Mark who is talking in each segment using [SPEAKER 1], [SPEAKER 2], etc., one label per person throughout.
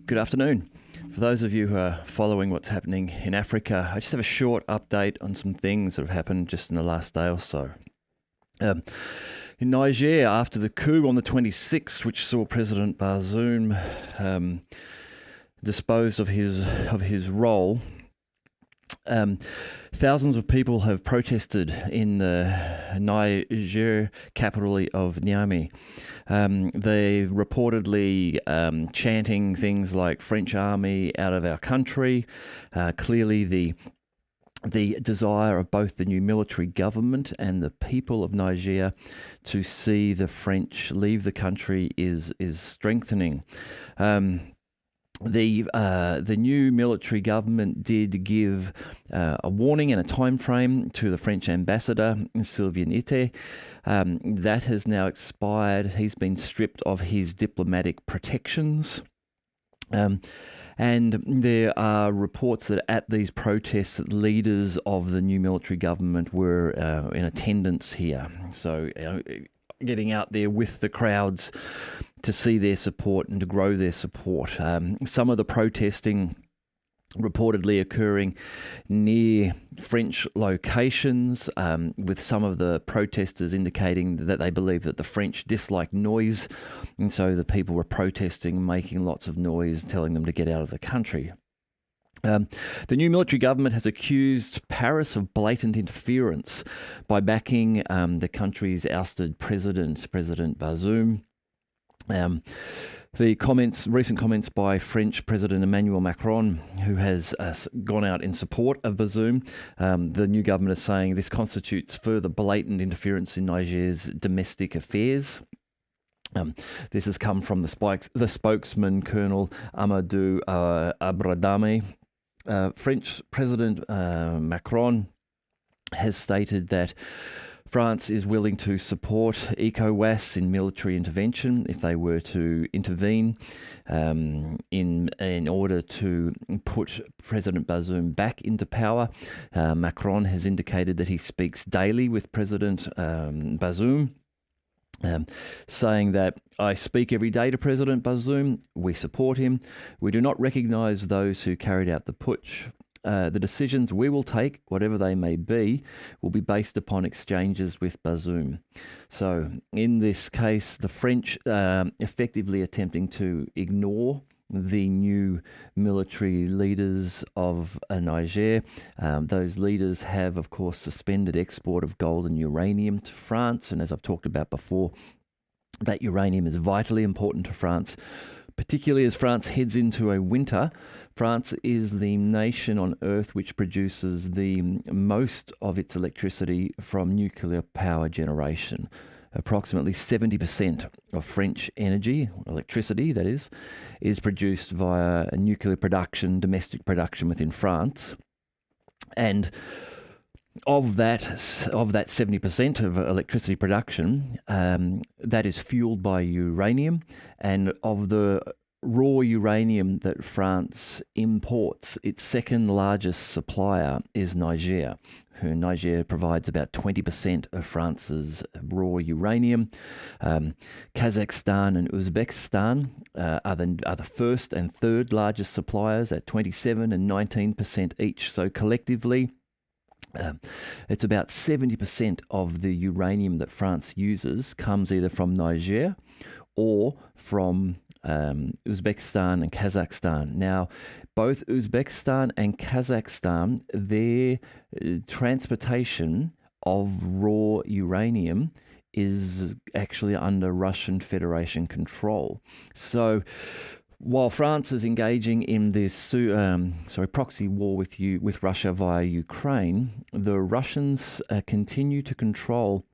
[SPEAKER 1] Good afternoon. For those of you who are following what's happening in Africa, I just have a short update on some things that have happened just in the last day or so. In Niger, after the coup on the 26th, which saw President Bazoum disposed of his role, thousands of people have protested in the Niger capital of Niamey. They're reportedly chanting things like "French army out of our country." Clearly, the desire of both the new military government and the people of Niger to see the French leave the country is strengthening. The new military government did give a warning and a time frame to the French Ambassador Sylvain Itie. That has now expired. He's been stripped of his diplomatic protections. And there are reports that at these protests, leaders of the new military government were in attendance here. So getting out there with the crowds to see their support and to grow their support. Some of the protesting reportedly occurring near French locations, with some of the protesters indicating that they believe that the French dislike noise, and so the people were protesting, making lots of noise, telling them to get out of the country. The new military government has accused Paris of blatant interference by backing the country's ousted President Bazoum. The recent comments by French President Emmanuel Macron, who has gone out in support of Bazoum, the new government is saying this constitutes further blatant interference in Niger's domestic affairs. This has come from the spokesman, Colonel Amadou Abdramane. French President Macron has stated that France is willing to support ECOWAS in military intervention if they were to intervene in order to put President Bazoum back into power. Macron has indicated that he speaks daily with President Bazoum, saying that I speak every day to President Bazoum. We support him. We do not recognise those who carried out the putsch. The decisions we will take, whatever they may be, will be based upon exchanges with Bazoum. So in this case, the French effectively attempting to ignore the new military leaders of Niger. Those leaders have, of course, suspended export of gold and uranium to France. And as I've talked about before, that uranium is vitally important to France, particularly as France heads into a winter. France is the nation on Earth which produces the most of its electricity from nuclear power generation. Approximately 70% of French energy, electricity that is produced via nuclear production, domestic production within France. And of that 70% of electricity production, that is fueled by uranium, and of the raw uranium that France imports, its second largest supplier is Niger. Niger provides about 20% of France's raw uranium. Kazakhstan and Uzbekistan are the first and third largest suppliers at 27% and 19% each. So collectively, it's about 70% of the uranium that France uses comes either from Niger or from Uzbekistan and Kazakhstan. Now, both Uzbekistan and Kazakhstan, their transportation of raw uranium is actually under Russian Federation control. So while France is engaging in this proxy war with Russia via Ukraine, the Russians continue to control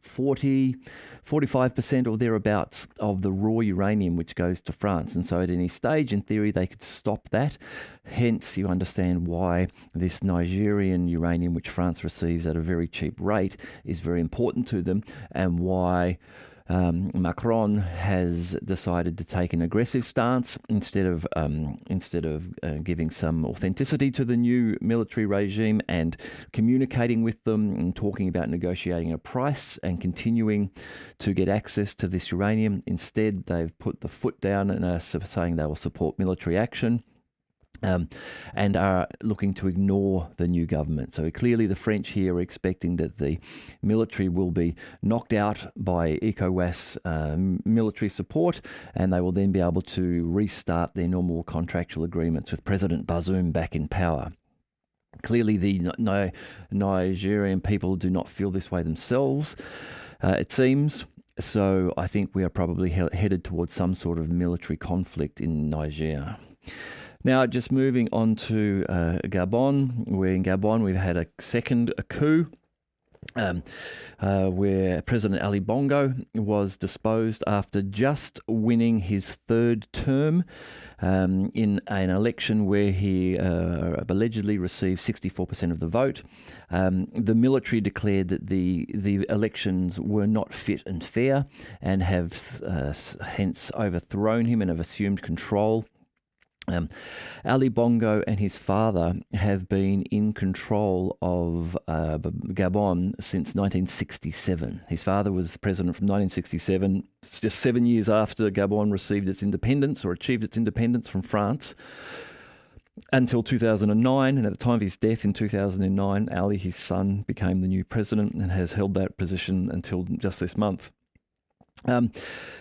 [SPEAKER 1] 45% or thereabouts of the raw uranium which goes to France. And so at any stage, in theory, they could stop that. Hence, you understand why this Nigerian uranium, which France receives at a very cheap rate, is very important to them, and why Macron has decided to take an aggressive stance instead of giving some authenticity to the new military regime and communicating with them and talking about negotiating a price and continuing to get access to this uranium. Instead, they've put the foot down and are saying they will support military action. And are looking to ignore the new government. So clearly the French here are expecting that the military will be knocked out by ECOWAS military support, and they will then be able to restart their normal contractual agreements with President Bazoum back in power. Clearly the Nigerian people do not feel this way themselves, it seems. So I think we are probably headed towards some sort of military conflict in Niger. Now, just moving on to Gabon, where in Gabon we've had a coup where President Ali Bongo was disposed after just winning his third term in an election where he allegedly received 64% of the vote. The military declared that the elections were not fit and fair and have hence overthrown him and have assumed control. Ali Bongo and his father have been in control of Gabon since 1967. His father was the president from 1967, just 7 years after Gabon received its independence or achieved its independence from France, until 2009. And at the time of his death in 2009, Ali, his son, became the new president and has held that position until just this month. The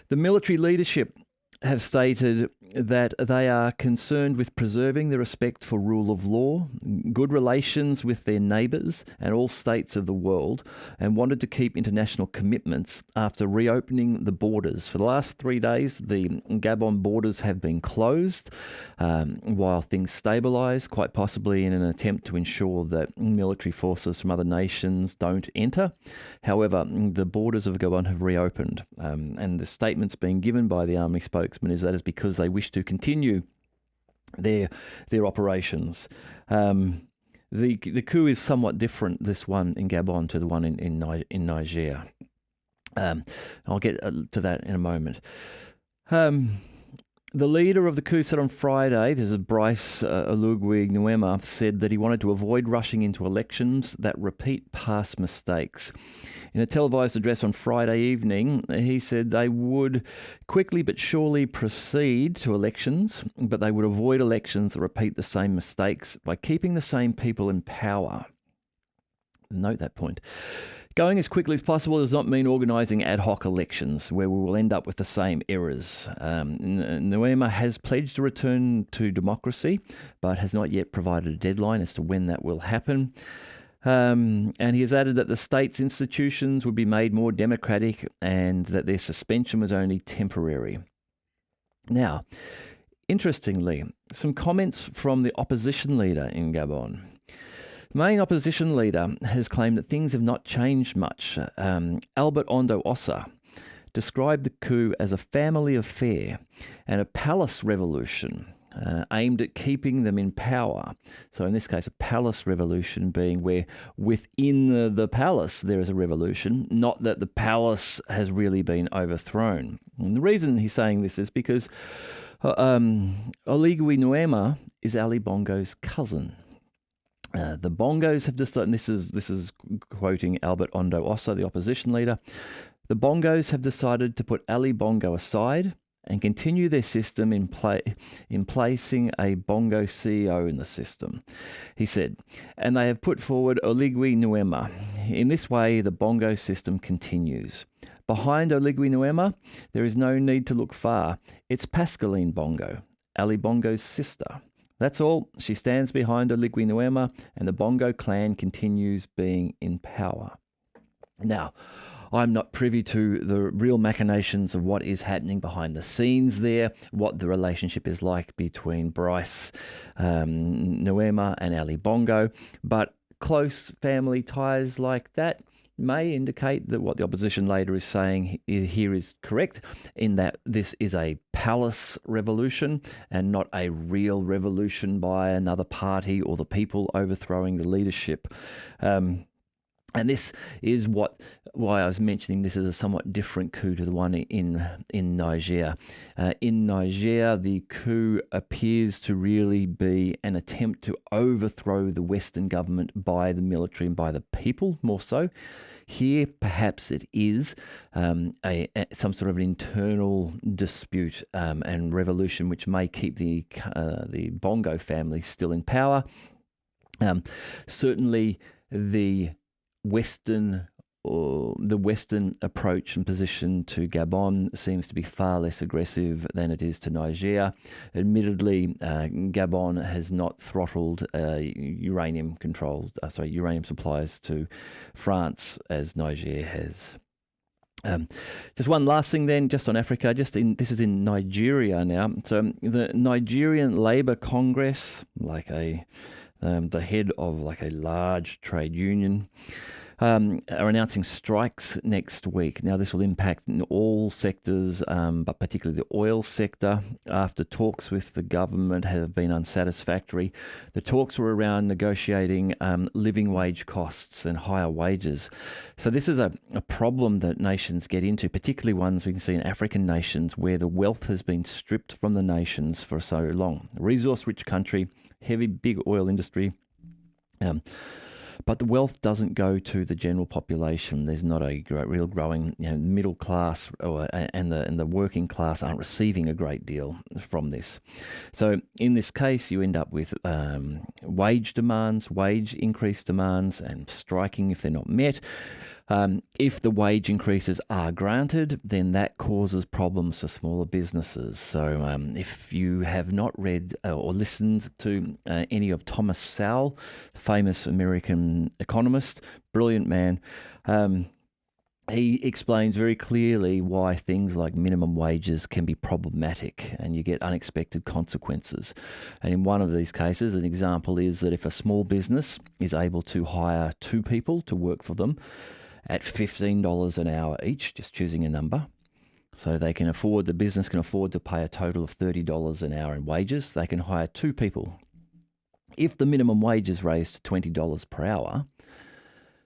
[SPEAKER 1] military leadership have stated that they are concerned with preserving the respect for rule of law, good relations with their neighbours and all states of the world, and wanted to keep international commitments after reopening the borders. For the last 3 days, the Gabon borders have been closed while things stabilise, quite possibly in an attempt to ensure that military forces from other nations don't enter. However, the borders of Gabon have reopened, and the statements being given by the army spokesman is that is because they wish to continue their operations. The coup is somewhat different, this one in Gabon, to the one in Niger. I'll get to that in a moment. The leader of the coup said on Friday, this is Brice Oligui Nguema, said that he wanted to avoid rushing into elections that repeat past mistakes. In a televised address on Friday evening, he said they would quickly but surely proceed to elections, but they would avoid elections that repeat the same mistakes by keeping the same people in power. Note that point. Going as quickly as possible does not mean organising ad hoc elections where we will end up with the same errors. Nguema has pledged to return to democracy, but has not yet provided a deadline as to when that will happen. And he has added that the state's institutions would be made more democratic and that their suspension was only temporary. Now, interestingly, some comments from the opposition leader in Gabon. The main opposition leader has claimed that things have not changed much. Albert Ondo Ossa described the coup as a family affair and a palace revolution aimed at keeping them in power. So in this case, a palace revolution being where within the palace there is a revolution, not that the palace has really been overthrown. And the reason he's saying this is because Oligui Nguema is Ali Bongo's cousin. The Bongos have decided, and this is quoting Albert Ondo Ossa, the opposition leader, the Bongos have decided to put Ali Bongo aside and continue their system in placing a Bongo CEO in the system. He said, and they have put forward Oligui Nguema. In this way, the Bongo system continues. Behind Oligui Nguema, there is no need to look far. It's Pascaline Bongo, Ali Bongo's sister. That's all. She stands behind Oligui Nguema, and the Bongo clan continues being in power. Now, I'm not privy to the real machinations of what is happening behind the scenes there, what the relationship is like between Brice Nguema and Ali Bongo, but close family ties like that may indicate that what the opposition leader is saying here is correct, in that this is a palace revolution and not a real revolution by another party or the people overthrowing the leadership. And this is why I was mentioning this is a somewhat different coup to the one in Niger. In Niger, the coup appears to really be an attempt to overthrow the Western government by the military and by the people, more so. Here, perhaps it is some sort of an internal dispute and revolution, which may keep the Bongo family still in power. Certainly, the Western approach and position to Gabon seems to be far less aggressive than it is to Niger. Admittedly, Gabon has not throttled uranium supplies to France as Niger has. Just one last thing then, just on Africa, this is in Nigeria now. So the Nigerian Labour Congress, like the head of like a large trade union, are announcing strikes next week. Now, this will impact in all sectors, but particularly the oil sector, after talks with the government have been unsatisfactory. The talks were around negotiating living wage costs and higher wages. So this is a problem that nations get into, particularly ones we can see in African nations where the wealth has been stripped from the nations for so long. Resource-rich country, heavy, big oil industry, but the wealth doesn't go to the general population. There's not a real growing middle class, and the working class aren't receiving a great deal from this. So in this case, you end up with wage increase demands, and striking if they're not met. If the wage increases are granted, then that causes problems for smaller businesses. So if you have not read or listened to any of Thomas Sowell, famous American economist, brilliant man, he explains very clearly why things like minimum wages can be problematic and you get unexpected consequences. And in one of these cases, an example is that if a small business is able to hire 2 people to work for them, at $15 an hour each, just choosing a number. So the business can afford to pay a total of $30 an hour in wages. They can hire 2 people. If the minimum wage is raised to $20 per hour,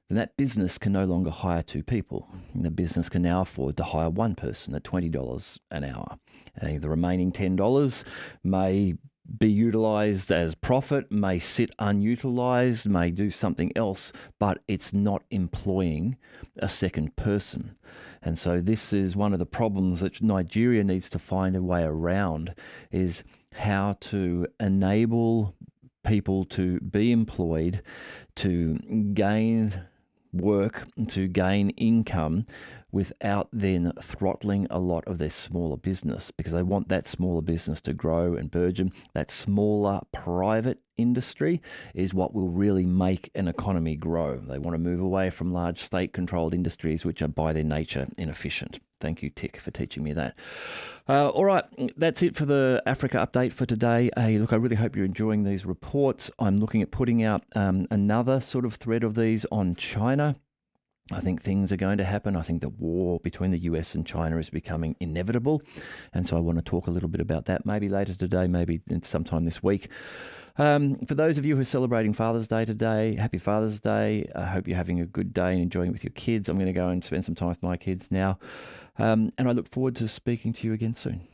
[SPEAKER 1] then that business can no longer hire 2 people. And the business can now afford to hire 1 person at $20 an hour. The remaining $10 may be utilized as profit, may sit unutilized, may do something else, but it's not employing a second person. And so this is one of the problems that Nigeria needs to find a way around, is how to enable people to be employed, to gain work, to gain income, without then throttling a lot of their smaller business, because they want that smaller business to grow and burgeon. That smaller private industry is what will really make an economy grow. They want to move away from large state-controlled industries, which are by their nature inefficient. Thank you, Tick, for teaching me that. All right, that's it for the Africa update for today. Look, I really hope you're enjoying these reports. I'm looking at putting out another sort of thread of these on China. I think things are going to happen. I think the war between the US and China is becoming inevitable. And so I want to talk a little bit about that, maybe later today, maybe sometime this week. For those of you who are celebrating Father's Day today, happy Father's Day. I hope you're having a good day and enjoying it with your kids. I'm going to go and spend some time with my kids now. And I look forward to speaking to you again soon.